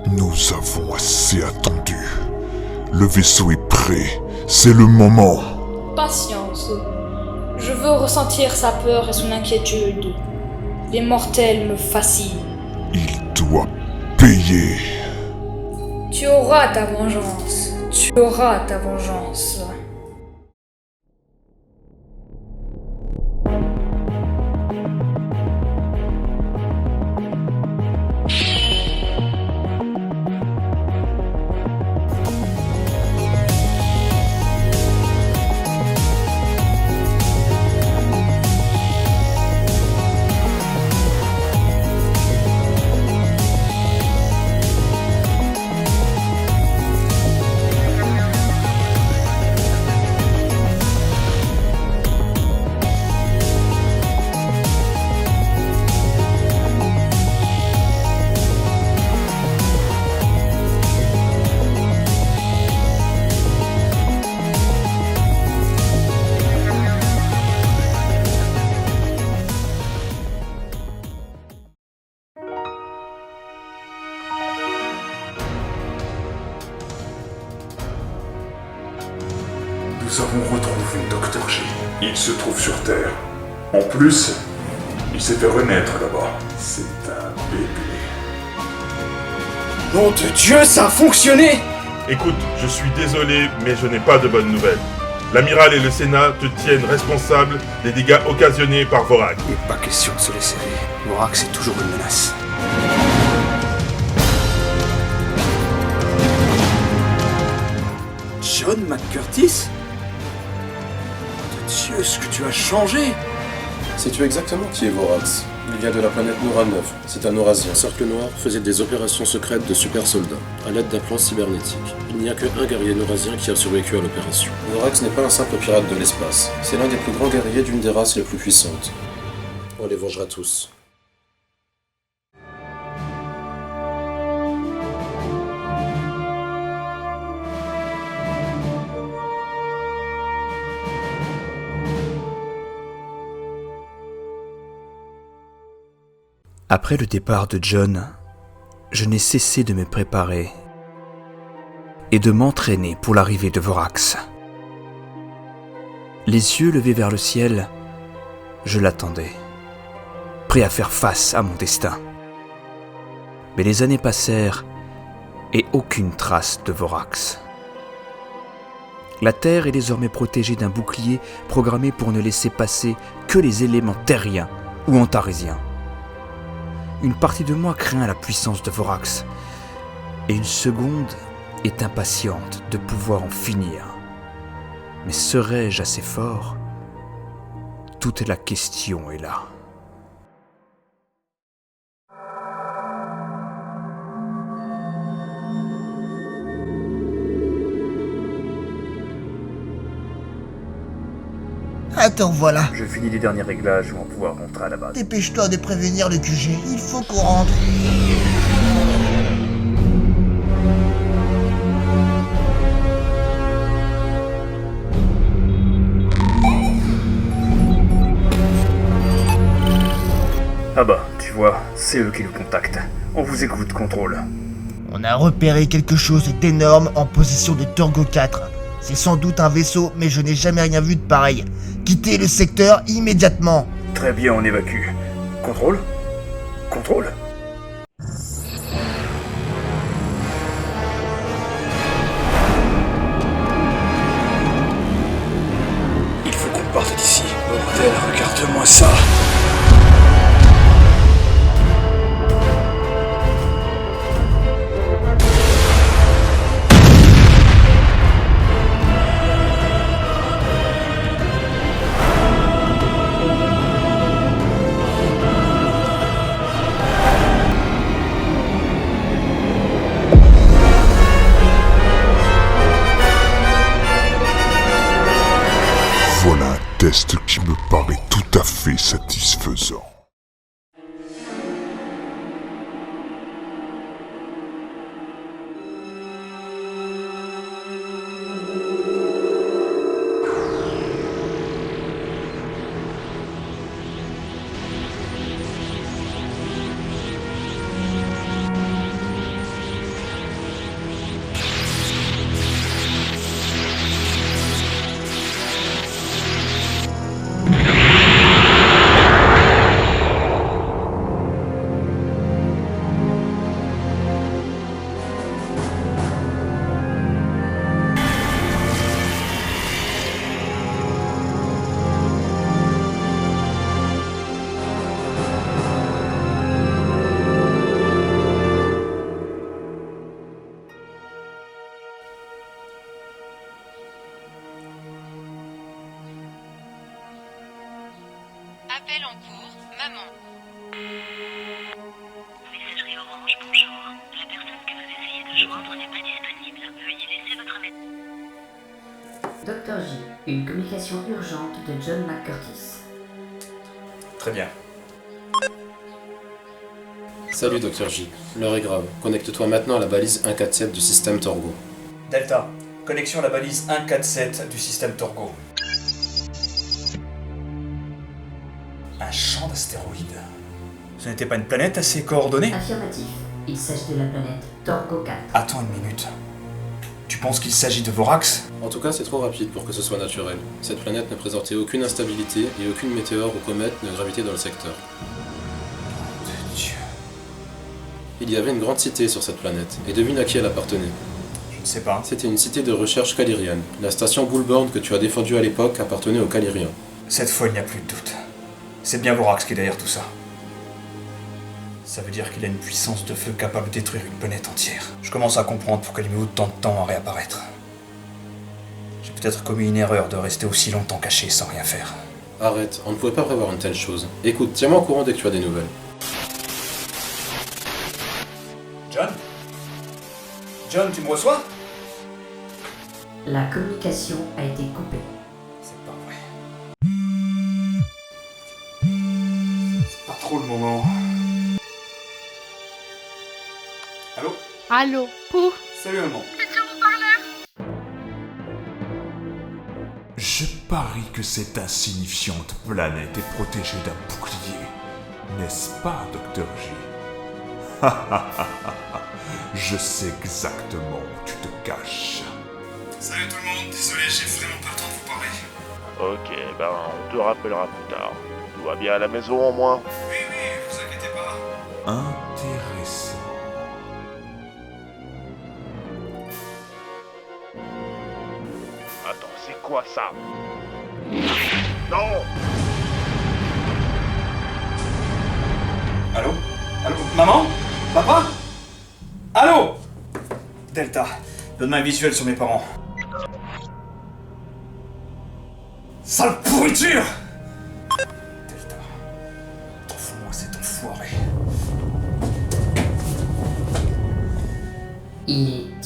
Nous avons assez attendu. Le vaisseau est prêt. C'est le moment. Patience. Je veux ressentir sa peur et son inquiétude. Les mortels me fascinent. Il doit payer. Tu auras ta vengeance. Tu auras ta vengeance. Nous avons retrouvé Dr. G. Il se trouve sur Terre. En plus, il s'est fait renaître là-bas. C'est un bébé. Nom de Dieu, ça a fonctionné! Écoute, je suis désolé, mais je n'ai pas de bonnes nouvelles. L'amiral et le Sénat te tiennent responsable des dégâts occasionnés par Vorak. Il n'est pas question de se laisser aller. Vorak, c'est toujours une menace. John McCurtis? De Dieu, ce que tu as changé! Sais-tu exactement qui est Vorax? Il vient de la planète Nora 9. C'est un Eurasien. Cercle Noir faisait des opérations secrètes de super soldats, à l'aide d'un plan cybernétique. Il n'y a qu'un guerrier Neurasien qui a survécu à l'opération. Vorax n'est pas un simple pirate de l'espace. C'est l'un des plus grands guerriers d'une des races les plus puissantes. On les vengera tous. Après le départ de John, je n'ai cessé de me préparer et de m'entraîner pour l'arrivée de Vorax. Les yeux levés vers le ciel, je l'attendais, prêt à faire face à mon destin. Mais les années passèrent et aucune trace de Vorax. La Terre est désormais protégée d'un bouclier programmé pour ne laisser passer que les éléments terriens ou antarésiens. Une partie de moi craint la puissance de Vorax, et une seconde est impatiente de pouvoir en finir. Mais serais-je assez fort? Toute la question est là. Attends, voilà. Je finis les derniers réglages pour pouvoir rentrer à la base. Dépêche-toi de prévenir le QG. Il faut qu'on rentre. Ah bah, tu vois, c'est eux qui nous contactent. On vous écoute, contrôle. On a repéré quelque chose d'énorme en position de Torgo 4. C'est sans doute un vaisseau, mais je n'ai jamais rien vu de pareil. Quittez le secteur immédiatement. Très bien, on évacue. Contrôle? Contrôle? Il faut qu'on parte d'ici. Bordel, regarde-moi ça! Voilà un test qui me paraît tout à fait satisfaisant. Dr. J. Une communication urgente de John McCurtis. Très bien. Salut Dr. J. L'heure est grave. Connecte-toi maintenant à la balise 147 du système Torgo. Delta, connexion à la balise 147 du système Torgo. Un champ d'astéroïdes. Ce n'était pas une planète assez coordonnée? Affirmatif. Il s'agit de la planète Torgo 4. Attends une minute. Tu penses qu'il s'agit de Vorax? En tout cas, c'est trop rapide pour que ce soit naturel. Cette planète ne présentait aucune instabilité et aucune météore ou comète ne gravitait dans le secteur. Dieu. Il y avait une grande cité sur cette planète, et devine à qui elle appartenait. Je ne sais pas. C'était une cité de recherche calirienne. La station Bullborn que tu as défendue à l'époque appartenait aux Caliriens. Cette fois, il n'y a plus de doute. C'est bien Vorax qui est derrière tout ça. Ça veut dire qu'il a une puissance de feu capable de détruire une planète entière. Je commence à comprendre pourquoi il met autant de temps à réapparaître. J'ai peut-être commis une erreur de rester aussi longtemps caché sans rien faire. Arrête, on ne pouvait pas prévoir une telle chose. Écoute, tiens-moi au courant dès que tu as des nouvelles. John? John, tu me reçois? La communication a été coupée. C'est pas vrai. C'est pas trop le moment. Allô? Allô, Pou? Salut maman. Je parie que cette insignifiante planète est protégée d'un bouclier. N'est-ce pas, Dr. J? Je sais exactement où tu te caches. Salut tout le monde, désolé, j'ai vraiment pas le temps de vous parler. Ok, ben on te rappellera plus tard. Tout va bien à la maison au moins? Oui, vous inquiétez pas. Intéressant. Attends, c'est quoi ça? Non! Allô? Allô? Maman? Papa? Allô? Delta, donne-moi un visuel sur mes parents. Sale pourriture! Delta, trouve-moi cet enfoiré. Il est